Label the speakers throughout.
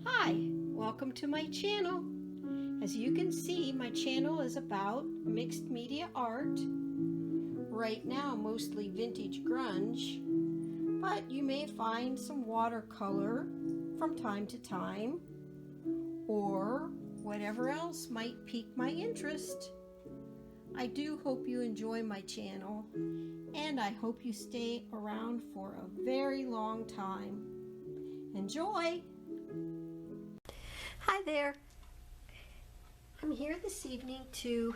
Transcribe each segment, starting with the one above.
Speaker 1: Hi, welcome to my channel. As you can see, my channel is about mixed media art. Right now, mostly vintage grunge, but you may find some watercolor from time to time, or whatever else might pique my interest. I do hope you enjoy my channel, and I hope you stay around for a very long time. Enjoy! Hi there. I'm here this evening to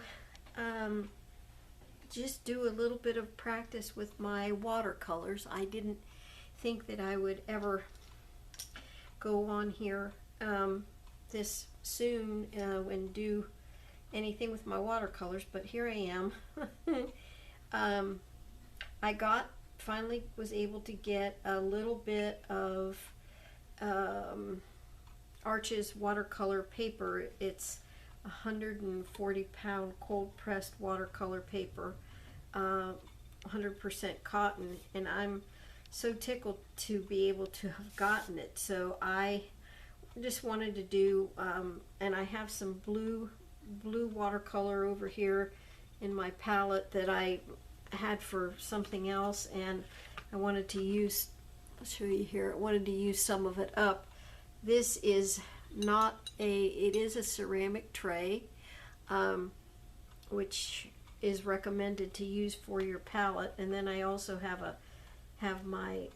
Speaker 1: just do a little bit of practice with my watercolors. I didn't think that I would ever go on here this soon and do anything with my watercolors, but here I am. I finally was able to get a little bit of Arches watercolor paper. It's 140-pound cold pressed watercolor paper, 100% cotton, and I'm so tickled to be able to have gotten it. So I just wanted to do, and I have some blue watercolor over here in my palette that I had for something else, and I wanted to use, I'll show you here, I wanted to use some of it up. This is not it is a ceramic tray, which is recommended to use for your palette. And then I also have my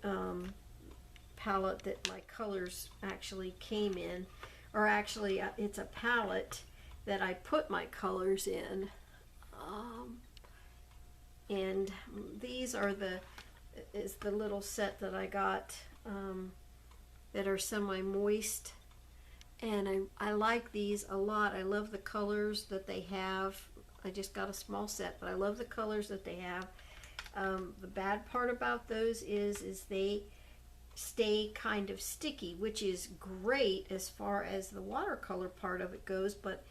Speaker 1: palette that my colors actually came in, or actually it's a palette that I put my colors in. And these are the little set that I got that are semi-moist, and I like these a lot. I love the colors that they have. I just got a small set, but I love the colors that they have. The bad part about those is they stay kind of sticky, which is great as far as the watercolor part of it goes, but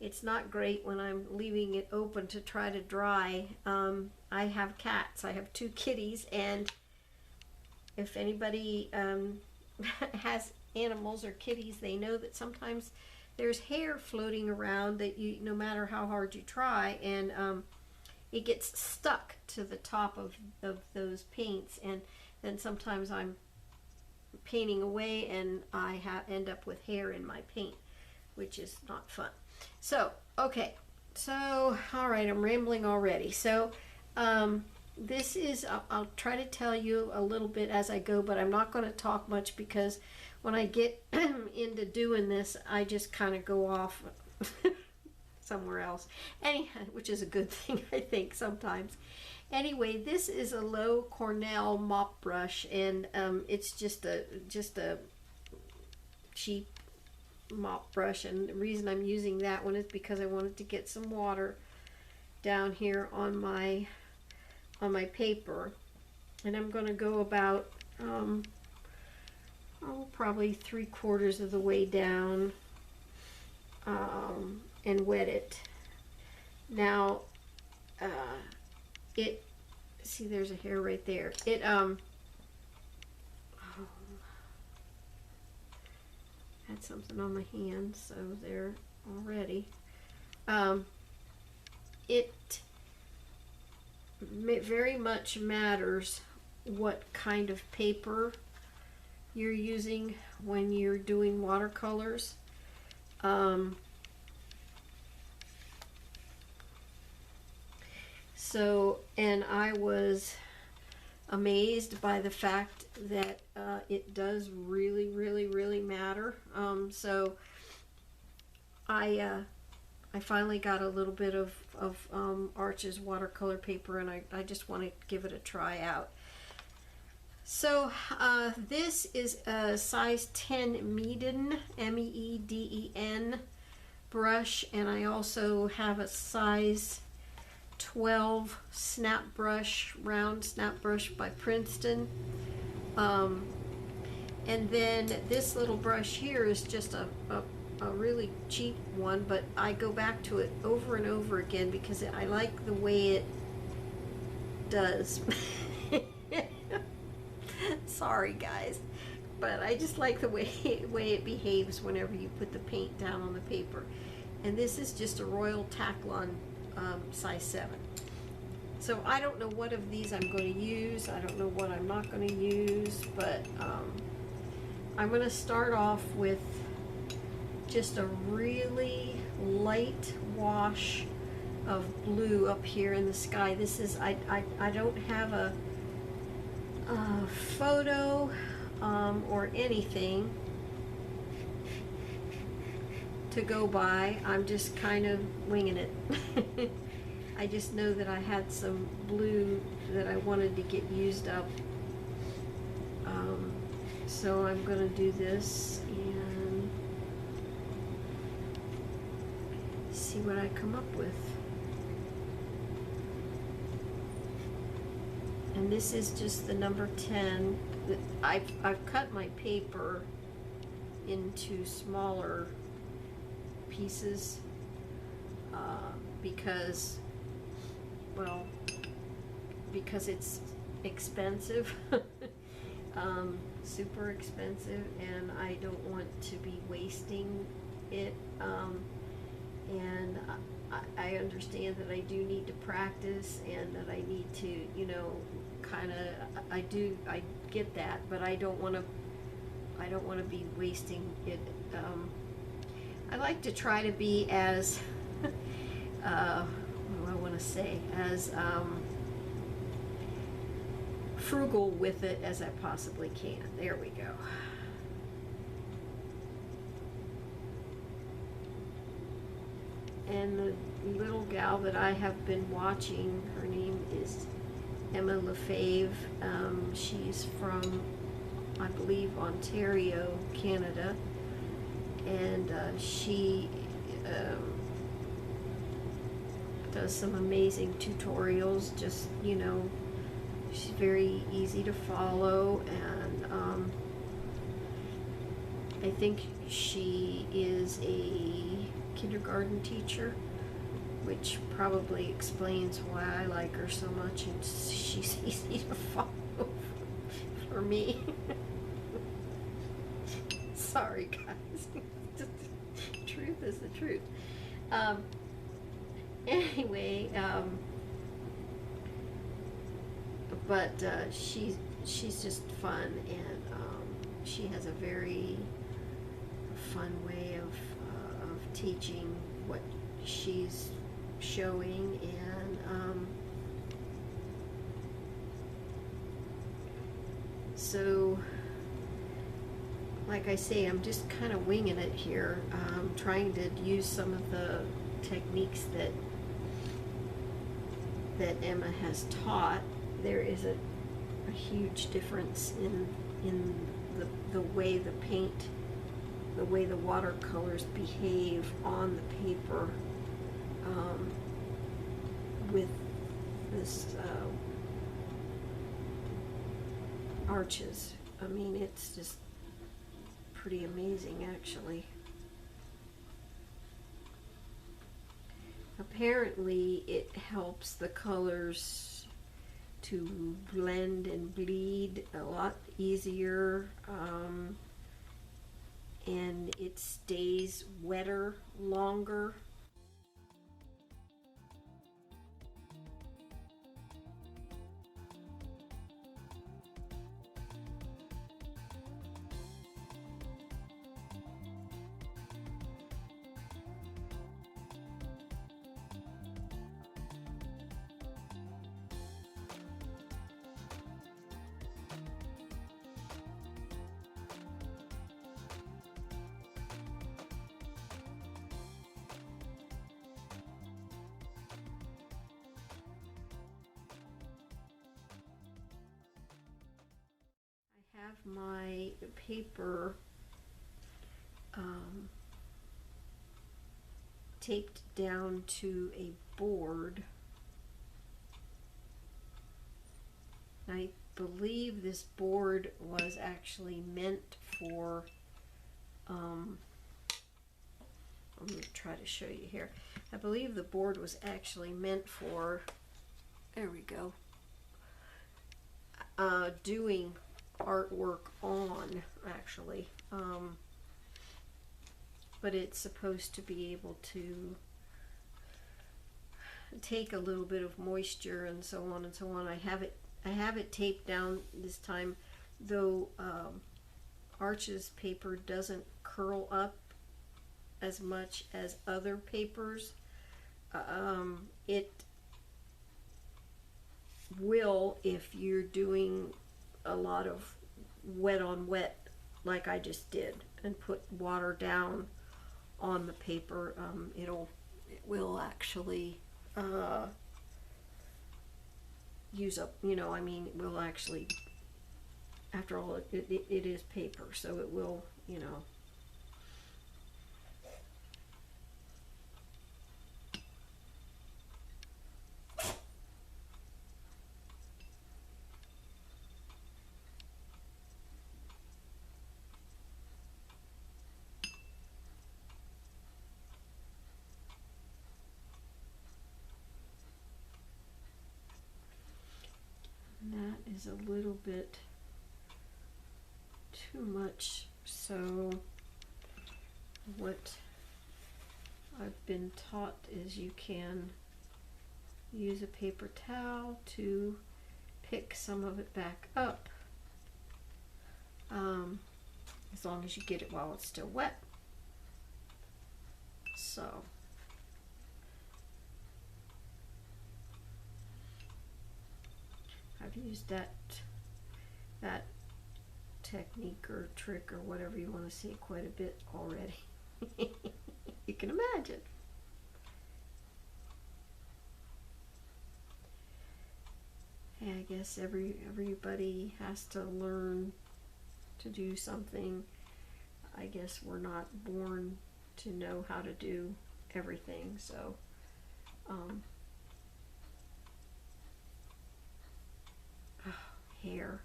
Speaker 1: it's not great when I'm leaving it open to try to dry. I have cats. I have 2 kitties, and if anybody has animals or kitties, they know that sometimes there's hair floating around that no matter how hard you try, and it gets stuck to the top of those paints, and then sometimes I'm painting away and I end up with hair in my paint, which is not fun. So okay, so all right, I'm rambling already. So this is, I'll try to tell you a little bit as I go, but I'm not going to talk much, because when I get into doing this, I just kind of go off somewhere else. Anyhow, which is a good thing, I think, sometimes. Anyway, this is a low Cornell mop brush, and it's just a cheap mop brush, and the reason I'm using that one is because I wanted to get some water down here on my paper, and I'm going to go about probably 3/4 of the way down and wet it. Now see, there's a hair right there. It had something on my hand, so there already. It very much matters what kind of paper you're using when you're doing watercolors. So, and I was amazed by the fact that it does really matter. So I finally got a little bit of Arches watercolor paper, and I just want to give it a try out. So this is a size 10 Meeden, M-E-E-D-E-N brush, and I also have a size 12 snap brush, round snap brush by Princeton. And then this little brush here is just a really cheap one, but I go back to it over and over again because I like the way it does. Sorry guys, but I just like the way it behaves whenever you put the paint down on the paper. And this is just a Royal Taklon size 7. So I don't know what of these I'm going to use. I don't know what I'm not going to use, but I'm going to start off with just a really light wash of blue up here in the sky. This is, I don't have a photo or anything to go by. I'm just kind of winging it. I just know that I had some blue that I wanted to get used up. So I'm going to do this and see what I come up with. And this is just the number 10. I've cut my paper into smaller pieces because, well, because it's expensive, super expensive, and I don't want to be wasting it. And I understand that I do need to practice and that I need to, you know, kind of, I get that, but I don't want to be wasting it. I like to try to be as, what do I want to say, as frugal with it as I possibly can. There we go. And the little gal that I have been watching, her name is Emma Lefebvre. She's from, I believe, Ontario, Canada, and she does some amazing tutorials. Just, you know, she's very easy to follow, and I think she is a kindergarten teacher, which probably explains why I like her so much, and she's easy to follow for me. Sorry, guys. Truth is the truth. Anyway, but she's just fun, and she has a very fun way of teaching what she's showing, and so, like I say, I'm just kind of winging it here, trying to use some of the techniques that Emma has taught. There is a huge difference in the way the paint, the way the watercolors behave on the paper with this Arches. I mean, it's just pretty amazing, actually. Apparently it helps the colors to blend and bleed a lot easier, and it stays wetter longer. I have my paper taped down to a board. I believe this board was actually meant for, I'm going to try to show you here. I believe the board was actually meant for, there we go, doing artwork on, actually. But it's supposed to be able to take a little bit of moisture and so on and so on. I have it taped down this time, though. Arches paper doesn't curl up as much as other papers. It will if you're doing a lot of wet on wet, like I just did, and put water down on the paper. It will actually use up, I mean, it will actually, after all, it is paper, so it will, and that is a little bit too much. So what I've been taught is you can use a paper towel to pick some of it back up, as long as you get it while it's still wet. So I've used that technique or trick or whatever you want to say quite a bit already. You can imagine. Hey, I guess everybody has to learn to do something. I guess we're not born to know how to do everything, so hair,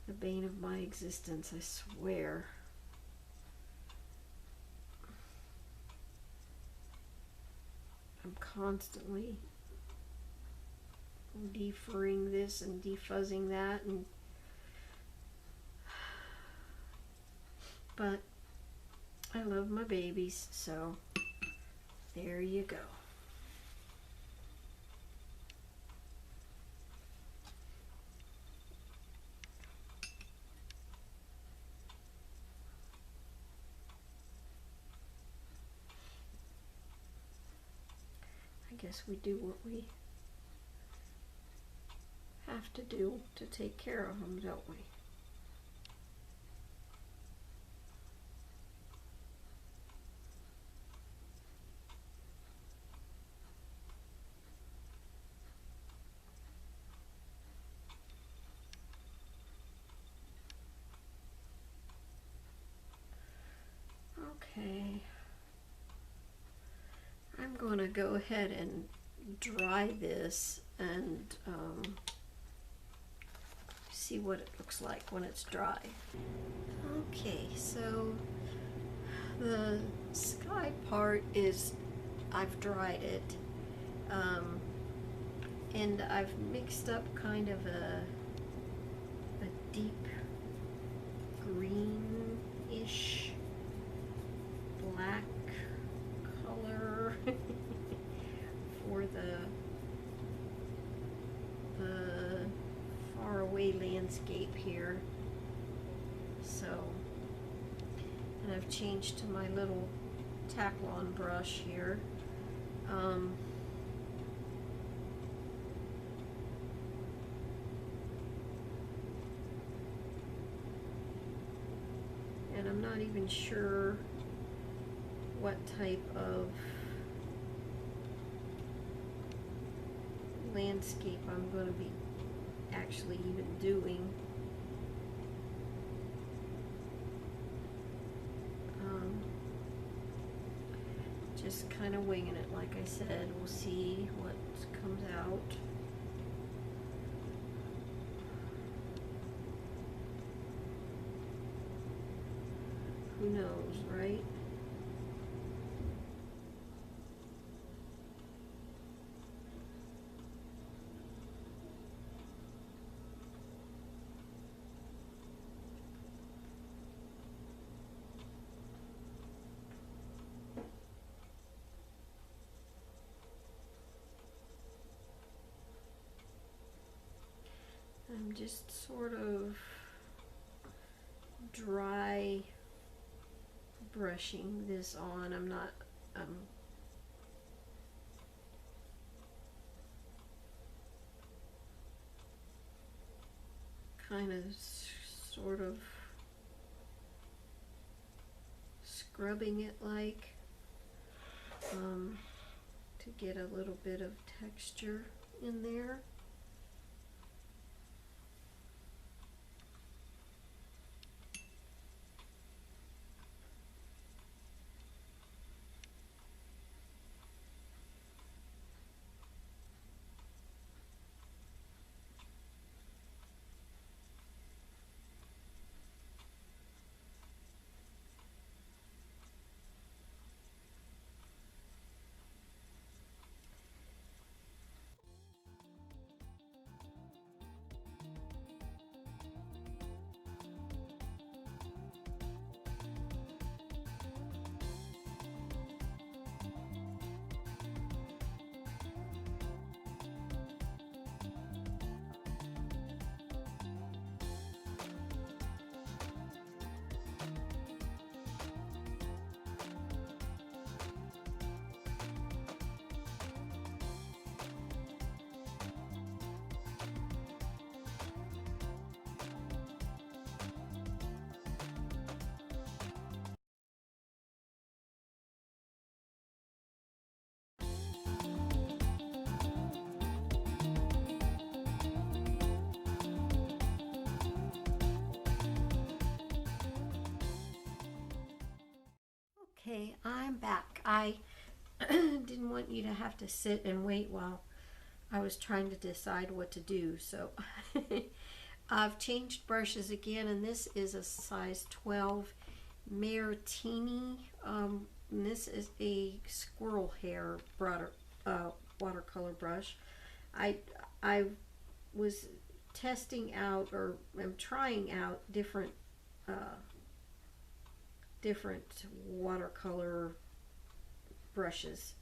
Speaker 1: the bane of my existence, I swear. I'm constantly defurring this and defuzzing that, but I love my babies, so there you go. I guess we do what we have to do to take care of them, don't we? Okay. I'm going to go ahead and dry this and see what it looks like when it's dry. Okay, so the sky part is, I've dried it, and I've mixed up kind of a deep greenish black color for the faraway landscape here. So, and I've changed to my little Taklon brush here. And I'm not even sure what type of landscape I'm going to be actually even doing. Just kind of winging it, like I said. We'll see what comes out. Who knows, right? just sort of dry brushing this on. I'm not kind of sort of scrubbing it like to get a little bit of texture in there. Okay, I'm back. I didn't want you to have to sit and wait while I was trying to decide what to do. So I've changed brushes again, and this is a size 12 Maritini. And this is a squirrel hair watercolor brush. I was testing out, or I'm trying out different watercolor brushes,